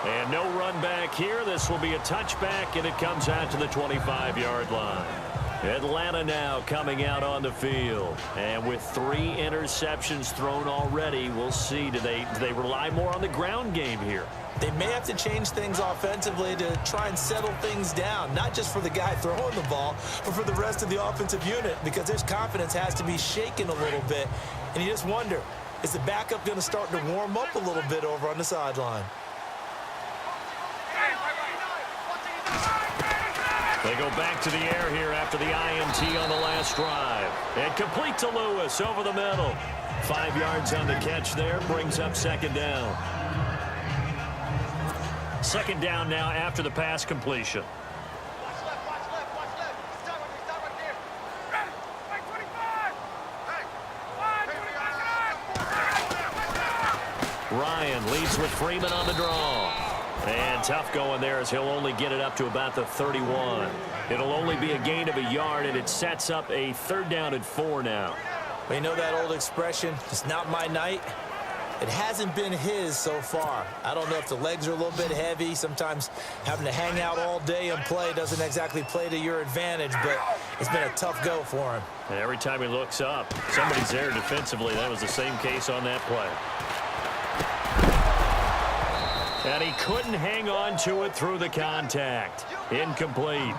And no run back here. This will be a touchback, and it comes out to the 25-yard line. Atlanta now coming out on the field. And with 3 interceptions thrown already, we'll see. Do they rely more on the ground game here? They may have to change things offensively to try and settle things down, not just for the guy throwing the ball, but for the rest of the offensive unit, because their confidence has to be shaken a little bit. And you just wonder, is the backup going to start to warm up a little bit over on the sideline? They go back to the air here after the INT on the last drive. And complete to Lewis over the middle. 5 yards on the catch there, brings up second down. Second down now after the pass completion. Ryan leads with Freeman on the draw. And tough going there as he'll only get it up to about the 31. It'll only be a gain of a yard, and it sets up a 3rd down and 4 now. Well, you know that old expression, it's not my night. It hasn't been his so far. I don't know if the legs are a little bit heavy. Sometimes having to hang out all day and play doesn't exactly play to your advantage, but it's been a tough go for him. And every time he looks up, somebody's there defensively. That was the same case on that play. And he couldn't hang on to it through the contact. Incomplete.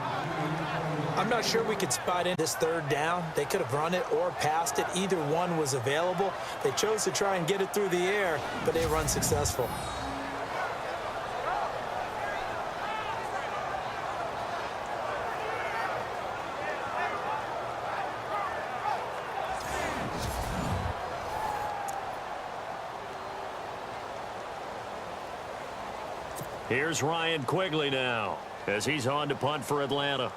I'm not sure we could spot in this 3rd down. They could have run it or passed it. Either one was available. They chose to try and get it through the air, but they were unsuccessful. Here's Ryan Quigley now as he's on to punt for Atlanta.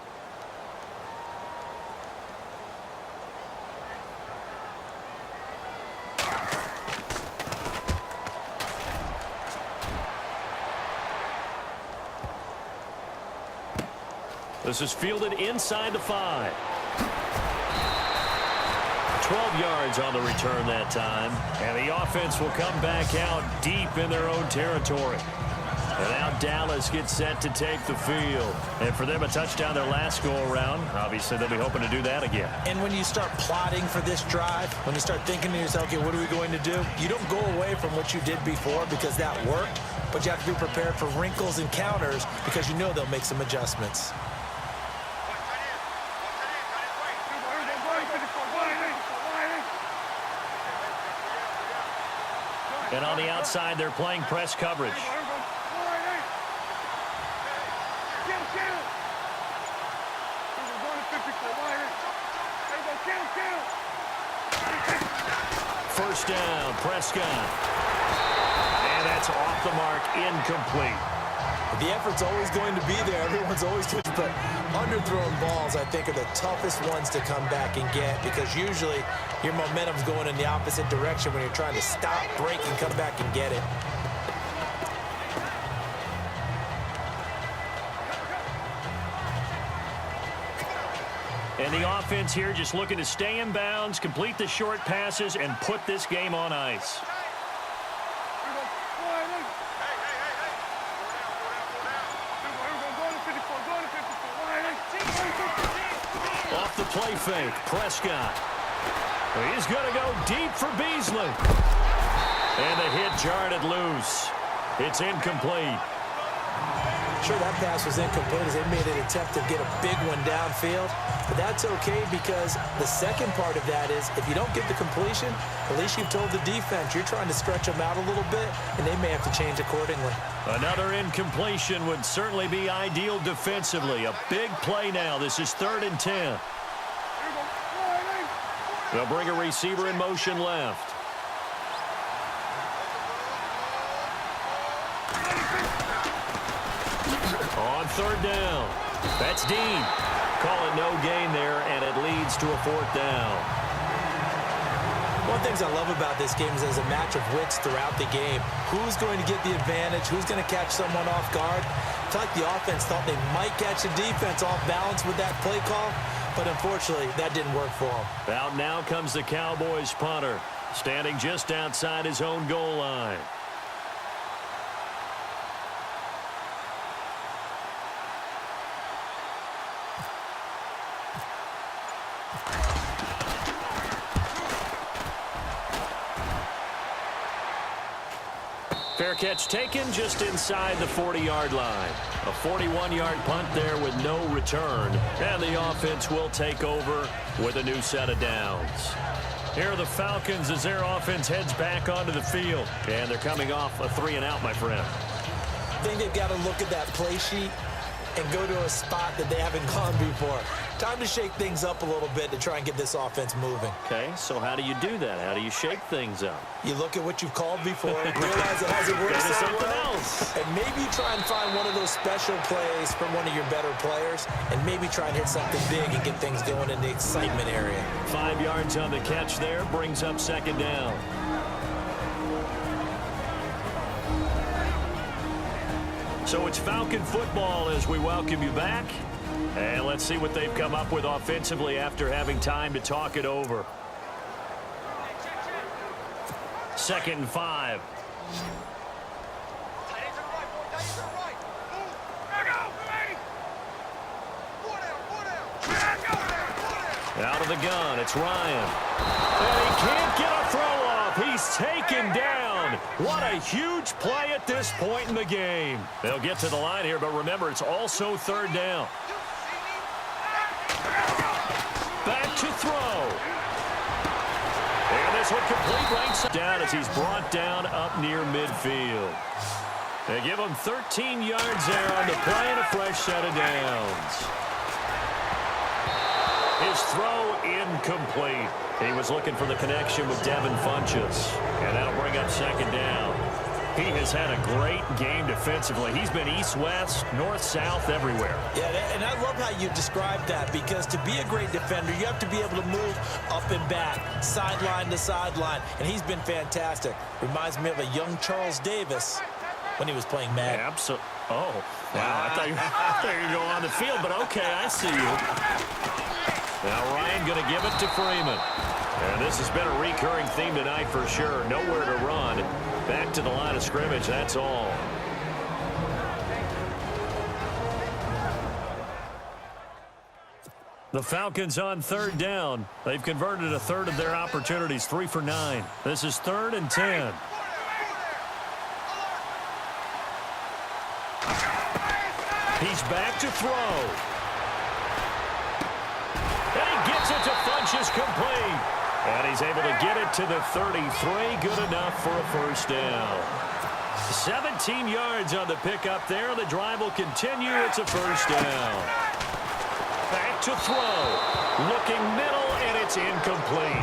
This is fielded inside the 5. 12 yards on the return that time. And the offense will come back out deep in their own territory. And now Dallas gets set to take the field. And for them, a touchdown their last go-around. Obviously, they'll be hoping to do that again. And when you start plotting for this drive, when you start thinking to yourself, okay, what are we going to do? You don't go away from what you did before because that worked, but you have to be prepared for wrinkles and counters because you know they'll make some adjustments. And on the outside, they're playing press coverage. First down, Prescott. And that's off the mark, incomplete. The effort's always going to be there. Everyone's always good, but underthrown balls, I think, are the toughest ones to come back and get because usually your momentum's going in the opposite direction when you're trying to stop, break, and come back and get it. And the offense here just looking to stay in bounds, complete the short passes, and put this game on ice. Off the play fake, Prescott. He's going to go deep for Beasley. And the hit jarred it loose. It's incomplete. Sure, that pass was incomplete as they made an attempt to get a big one downfield. But that's okay because the second part of that is if you don't get the completion, at least you've told the defense you're trying to stretch them out a little bit, and they may have to change accordingly. Another incompletion would certainly be ideal defensively. A big play now. This is 3rd and 10. They'll bring a receiver in motion left. On 3rd down. That's Dean. Call it no gain there, and it leads to a 4th down. One of the things I love about this game is there's a match of wits throughout the game. Who's going to get the advantage? Who's going to catch someone off guard? I feel like the offense thought they might catch the defense off balance with that play call, but unfortunately, that didn't work for them. Out now comes the Cowboys punter, standing just outside his own goal line. Fair catch taken just inside the 40-yard line. A 41-yard punt there with no return. And the offense will take over with a new set of downs. Here are the Falcons as their offense heads back onto the field. And they're coming off a 3-and-out, my friend. I think they've got to look at that play sheet and go to a spot that they haven't gone before. Time to shake things up a little bit to try and get this offense moving. Okay, so how do you do that? How do you shake things up? You look at what you've called before, realize it hasn't worked so something well, else. and maybe try and find one of those special plays from one of your better players, and maybe try and hit something big and get things going in the excitement area. 5 yards on the catch there, brings up second down. So it's Falcon football as we welcome you back. And let's see what they've come up with offensively after having time to talk it over. 2nd and 5. Out of the gun, it's Ryan. And he can't get a throw off. He's taken down. What a huge play at this point in the game. They'll get to the line here, but remember, it's also 3rd down. Back to throw. And this one complete right side down as he's brought down up near midfield. They give him 13 yards there on the play and a fresh set of downs. His throw incomplete. He was looking for the connection with Devin Funchess. And that'll bring up 2nd down. He has had a great game defensively. He's been east-west, north-south, everywhere. Yeah, and I love how you described that, because to be a great defender, you have to be able to move up and back, sideline to sideline, and he's been fantastic. Reminds me of a young Charles Davis when he was playing Madden. Yeah, absolutely. Oh, wow. I thought you were going to go on the field, but okay, I see you. Now Ryan going to give it to Freeman. And this has been a recurring theme tonight for sure. Nowhere to run. Back to the line of scrimmage, that's all. The Falcons on 3rd down. They've converted a third of their opportunities, 3 for 9. This is 3rd and 10. He's back to throw. And he gets it to Funchess complete. And he's able to get it to the 33. Good enough for a 1st down. 17 yards on the pickup there. The drive will continue. It's a 1st down. Back to throw. Looking middle, and it's incomplete.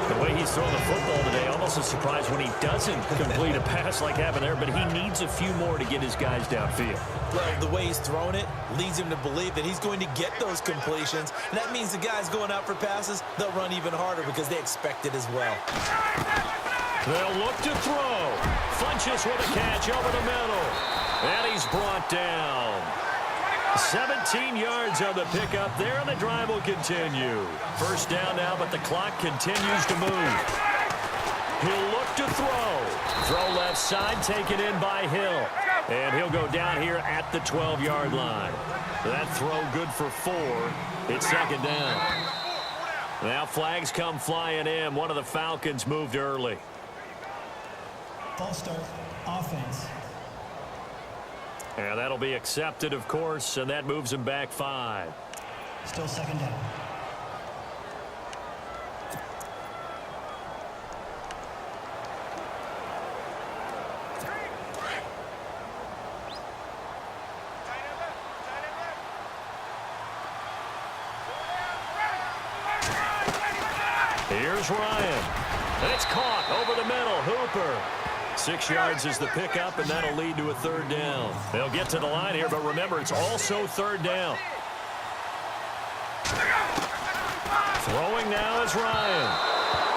The way he's throwing the football today, almost a surprise when he doesn't complete a pass like happened there, but he needs a few more to get his guys downfield. Well, the way he's thrown it leads him to believe that he's going to get those completions, and that means the guys going out for passes, they'll run even harder because they expect it as well. They'll look to throw. Funchess with a catch over the middle, and he's brought down. 17 yards on the pickup there, and the drive will continue. 1st down now, but the clock continues to move. He'll look to throw. Throw left side, taken in by Hill. And he'll go down here at the 12-yard line. That throw good for 4. It's 2nd down. Now flags come flying in. One of the Falcons moved early. False start, offense. And that'll be accepted, of course, and that moves him back 5. Still 2nd down. Here's Ryan. And it's caught over the middle. Hooper. 6 yards is the pickup, and that'll lead to a 3rd down. They'll get to the line here, but remember, it's also 3rd down. Throwing now is Ryan.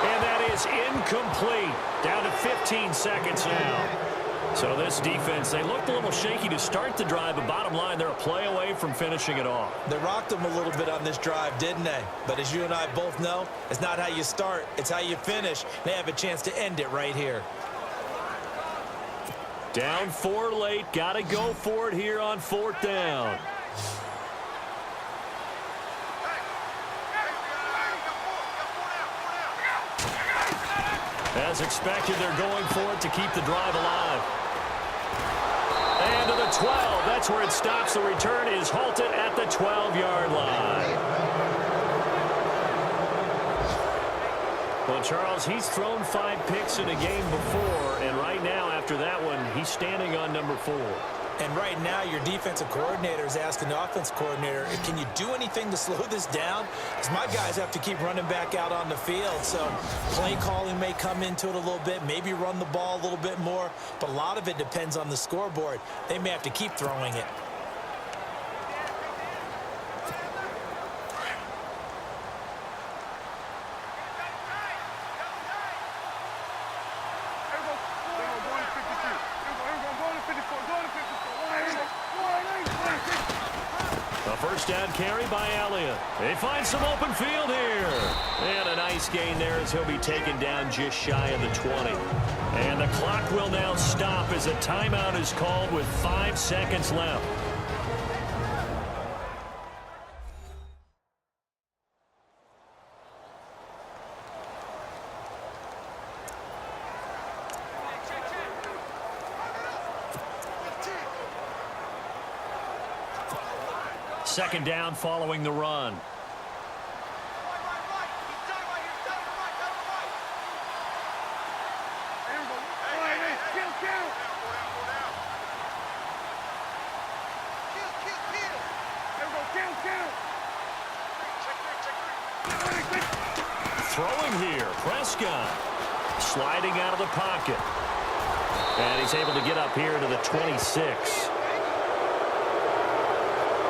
And that is incomplete. Down to 15 seconds now. So this defense, they looked a little shaky to start the drive, but bottom line, they're a play away from finishing it off. They rocked them a little bit on this drive, didn't they? But as you and I both know, it's not how you start, it's how you finish. They have a chance to end it right here. Down 4 late. Got to go for it here on 4th down. As expected, they're going for it to keep the drive alive. And to the 12. That's where it stops. The return is halted at the 12-yard line. Well, Charles, he's thrown 5 picks in a game before, and right now, after that one, he's standing on number 4. And right now, your defensive coordinator is asking the offense coordinator, can you do anything to slow this down? Because my guys have to keep running back out on the field. So play calling may come into it a little bit, maybe run the ball a little bit more, but a lot of it depends on the scoreboard. They may have to keep throwing it. First down carry by Elliott. They find some open field here. And a nice gain there as he'll be taken down just shy of the 20. And the clock will now stop as a timeout is called with 5 seconds left. Second down following the run. Throwing here, Prescott. Sliding out of the pocket. And he's able to get up here to the 26.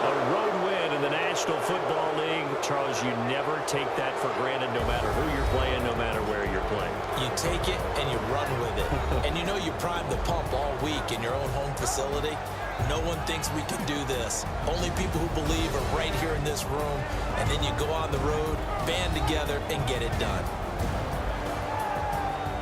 A road win in the National Football League. Charles, you never take that for granted no matter who you're playing, no matter where you're playing. You take it and you run with it. And you know you prime the pump all week in your own home facility. No one thinks we can do this. Only people who believe are right here in this room. And then you go on the road, band together, and get it done.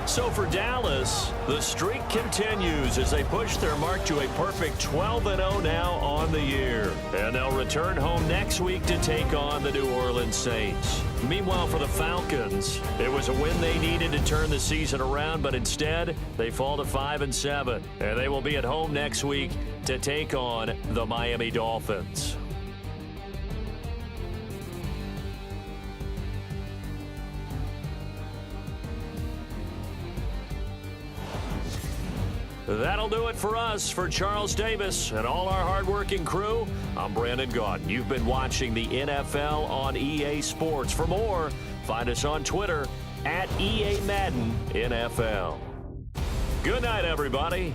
So for Dallas, the streak continues as they push their mark to a perfect 12-0 now on the year. And they'll return home next week to take on the New Orleans Saints. Meanwhile, for the Falcons, it was a win they needed to turn the season around, but instead, they fall to 5-7. And they will be at home next week to take on the Miami Dolphins. That'll do it for us. For Charles Davis and all our hardworking crew, I'm Brandon Gaudin. You've been watching the NFL on EA Sports. For more, find us on Twitter at EA Madden NFL. Good night, everybody.